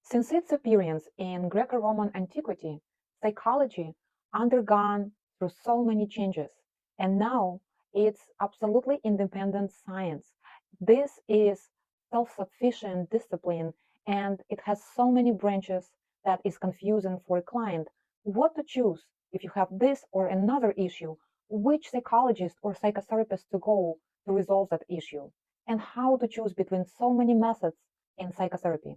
Since its appearance in Greco-Roman antiquity, psychology undergone through so many changes, and now it's absolutely independent science. This is self-sufficient discipline, and it has so many branches that is confusing for a client. What to choose if you have this or another issue, which psychologist or psychotherapist to go to resolve that issue, and how to choose between so many methods in psychotherapy.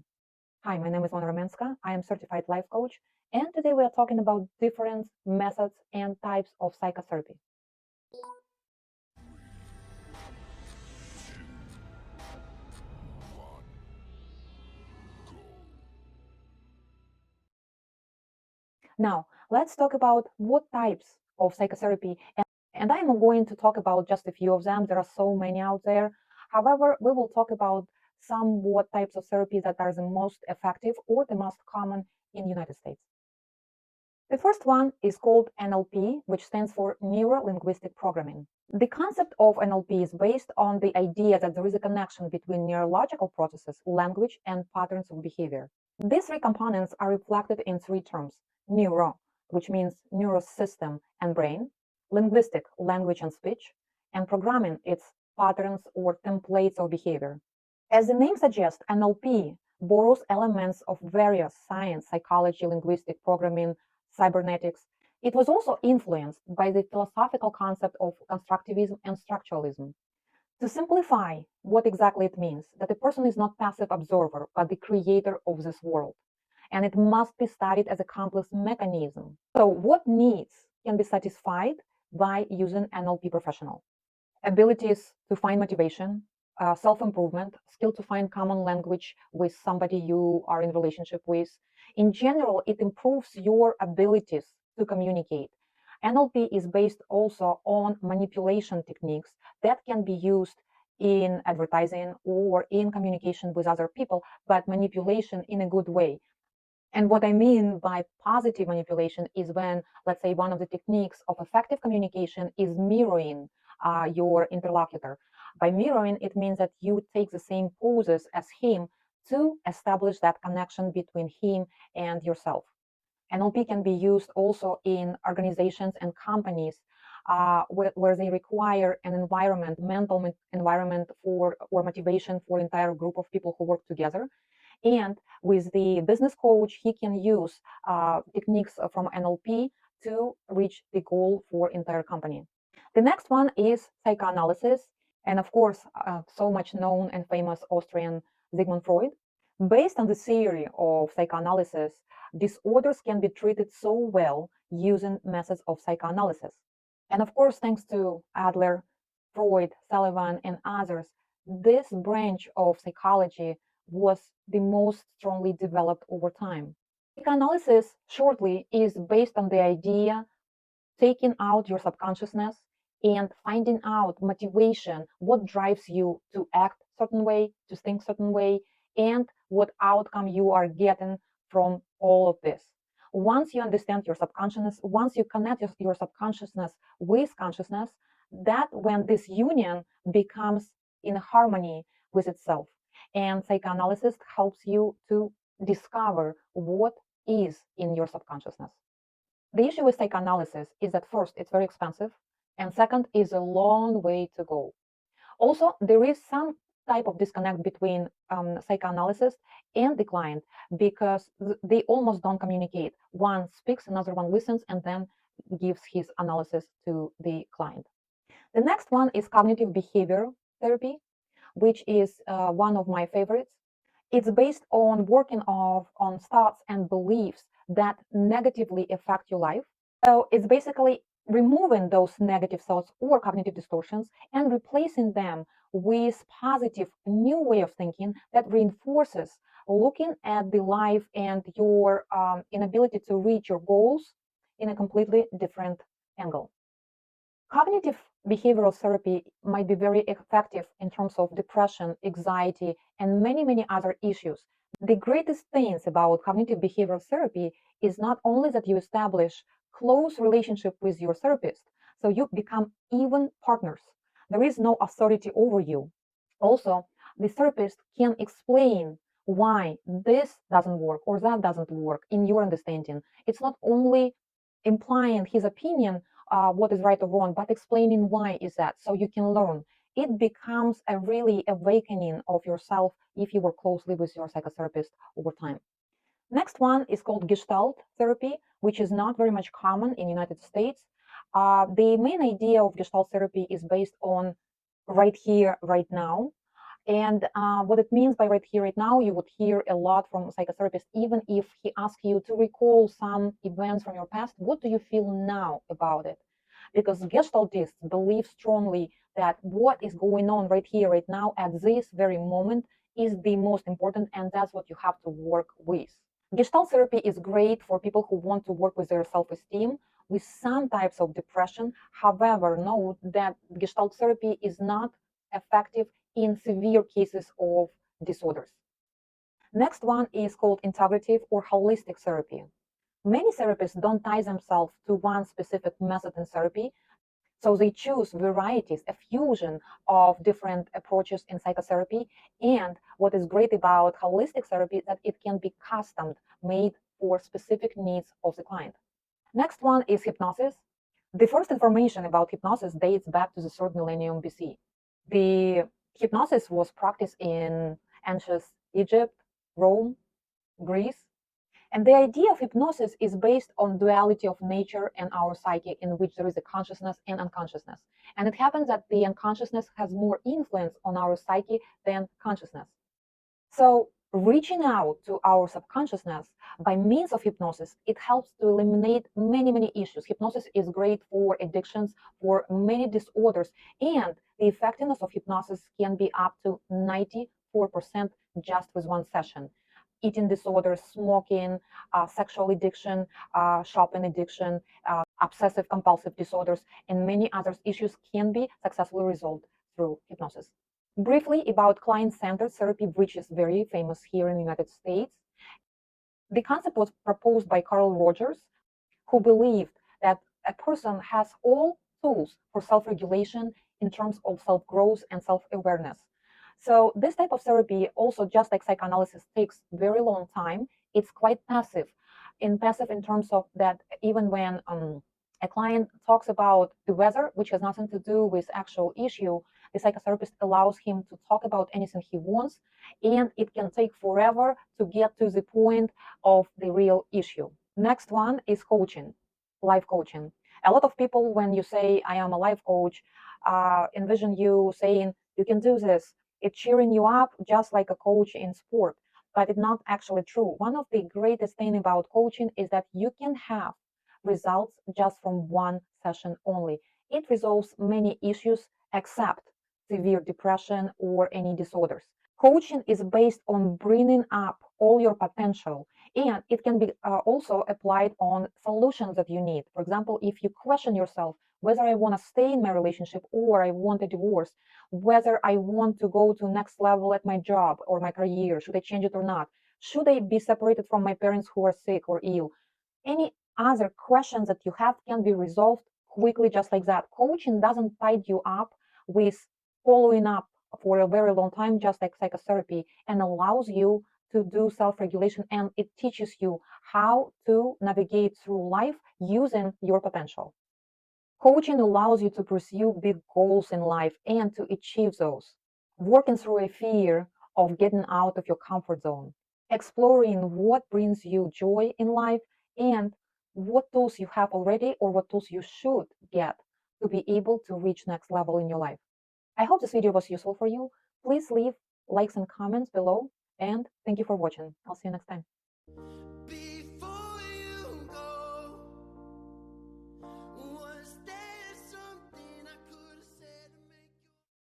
Hi, my name is Mona Romanska. I am certified life coach, and today we are talking about different methods and types of psychotherapy. Now, let's talk about what types of psychotherapy, and I'm going to talk about just a few of them. There are so many out there. However, we will talk about some what types of therapy that are the most effective or the most common in the United States. The first one is called NLP, which stands for Neuro-Linguistic Programming. The concept of NLP is based on the idea that there is a connection between neurological processes, language, and patterns of behavior. These three components are reflected in three terms: neuro, which means nervous system and brain; linguistic, language and speech; and programming, its patterns or templates of behavior. As the name suggests, NLP borrows elements of various science, psychology, linguistic programming, cybernetics. It was also influenced by the philosophical concept of constructivism and structuralism. To simplify what exactly it means, that a person is not passive observer, but the creator of this world. And it must be studied as a complex mechanism. So what needs can be satisfied by using NLP professional? Abilities to find motivation, self-improvement, skill to find common language with somebody you are in relationship with. In general, it improves your abilities to communicate. NLP is based also on manipulation techniques that can be used in advertising or in communication with other people, but manipulation in a good way. And what I mean by positive manipulation is when, let's say, one of the techniques of effective communication is mirroring your interlocutor. By mirroring, it means that you take the same poses as him to establish that connection between him and yourself. NLP can be used also in organizations and companies where they require an environment, mental environment for or motivation for entire group of people who work together. And with the business coach, he can use techniques from NLP to reach the goal for entire company. The next one is psychoanalysis, and of course, so much known and famous Austrian Sigmund Freud. Based on the theory of psychoanalysis, disorders can be treated so well using methods of psychoanalysis. And of course, thanks to Adler, Freud, Sullivan, and others, this branch of psychology was the most strongly developed over time. Psychoanalysis, shortly, is based on the idea taking out your subconsciousness and finding out motivation, what drives you to act certain way, to think certain way, and what outcome you are getting from all of this. Once you understand your subconsciousness, once you connect your subconsciousness with consciousness, that when this union becomes in harmony with itself. And psychoanalysis helps you to discover what is in your subconsciousness. The issue with psychoanalysis is that first, it's very expensive, and second, is a long way to go. Also, there is some type of disconnect between psychoanalysis and the client because they almost don't communicate. One speaks, another one listens, and then gives his analysis to the client. The next one is cognitive behavior therapy, which is one of my favorites. It's based on working on thoughts and beliefs that negatively affect your life. So it's basically removing those negative thoughts or cognitive distortions and replacing them with positive new way of thinking that reinforces looking at the life and your inability to reach your goals in a completely different angle. Cognitive behavioral therapy might be very effective in terms of depression, anxiety, and many, many other issues. The greatest things about cognitive behavioral therapy is not only that you establish close relationship with your therapist, so you become even partners. There is no authority over you. Also, the therapist can explain why this doesn't work or that doesn't work in your understanding. It's not only implying his opinion, what is right or wrong, but explaining why is that, so you can learn. It becomes a really awakening of yourself if you work closely with your psychotherapist over time. Next one is called Gestalt therapy, which is not very much common in the United States. The main idea of Gestalt therapy is based on right here, right now. And what it means by right here, right now, you would hear a lot from a psychotherapist, even if he asks you to recall some events from your past. What do you feel now about it? Because Gestaltists believe strongly that what is going on right here, right now, at this very moment is the most important, and that's what you have to work with. Gestalt therapy is great for people who want to work with their self-esteem with some types of depression. However, note that Gestalt therapy is not effective in severe cases of disorders. Next one is called integrative or holistic therapy. Many therapists don't tie themselves to one specific method in therapy, so they choose varieties, a fusion of different approaches in psychotherapy. And what is great about holistic therapy is that it can be custom made for specific needs of the client. Next one is hypnosis. The first information about hypnosis dates back to the third millennium BC. The hypnosis was practiced in ancient Egypt, Rome, Greece. And the idea of hypnosis is based on duality of nature and our psyche, in which there is a consciousness and unconsciousness. And it happens that the unconsciousness has more influence on our psyche than consciousness. So reaching out to our subconsciousness by means of hypnosis, it helps to eliminate many, many issues. Hypnosis is great for addictions, for many disorders, and the effectiveness of hypnosis can be up to 94% just with one session. Eating disorders, smoking, sexual addiction, shopping addiction, obsessive compulsive disorders, and many other issues can be successfully resolved through hypnosis. Briefly about client-centered therapy, which is very famous here in the United States. The concept was proposed by Carl Rogers, who believed that a person has all tools for self-regulation in terms of self-growth and self-awareness. So this type of therapy, also just like psychoanalysis, takes very long time. It's quite passive. Passive in terms of that even when a client talks about the weather, which has nothing to do with actual issue, the psychotherapist allows him to talk about anything he wants, and it can take forever to get to the point of the real issue. Next one is coaching, life coaching. A lot of people, when you say, I am a life coach, envision you saying, you can do this. It's cheering you up just like a coach in sport, but it's not actually true. One of the greatest things about coaching is that you can have results just from one session only. It resolves many issues except severe depression or any disorders. Coaching is based on bringing up all your potential, and it can be also applied on solutions that you need. For example, if you question yourself whether I want to stay in my relationship or I want a divorce, whether I want to go to next level at my job or my career, should I change it or not? Should I be separated from my parents who are sick or ill? Any other questions that you have can be resolved quickly just like that. Coaching doesn't tie you up with following up for a very long time, just like psychotherapy, and allows you to do self-regulation, and it teaches you how to navigate through life using your potential. Coaching allows you to pursue big goals in life and to achieve those, working through a fear of getting out of your comfort zone, exploring what brings you joy in life, and what tools you have already or what tools you should get to be able to reach next level in your life. I hope this video was useful for you. Please leave likes and comments below, and thank you for watching. I'll see you next time.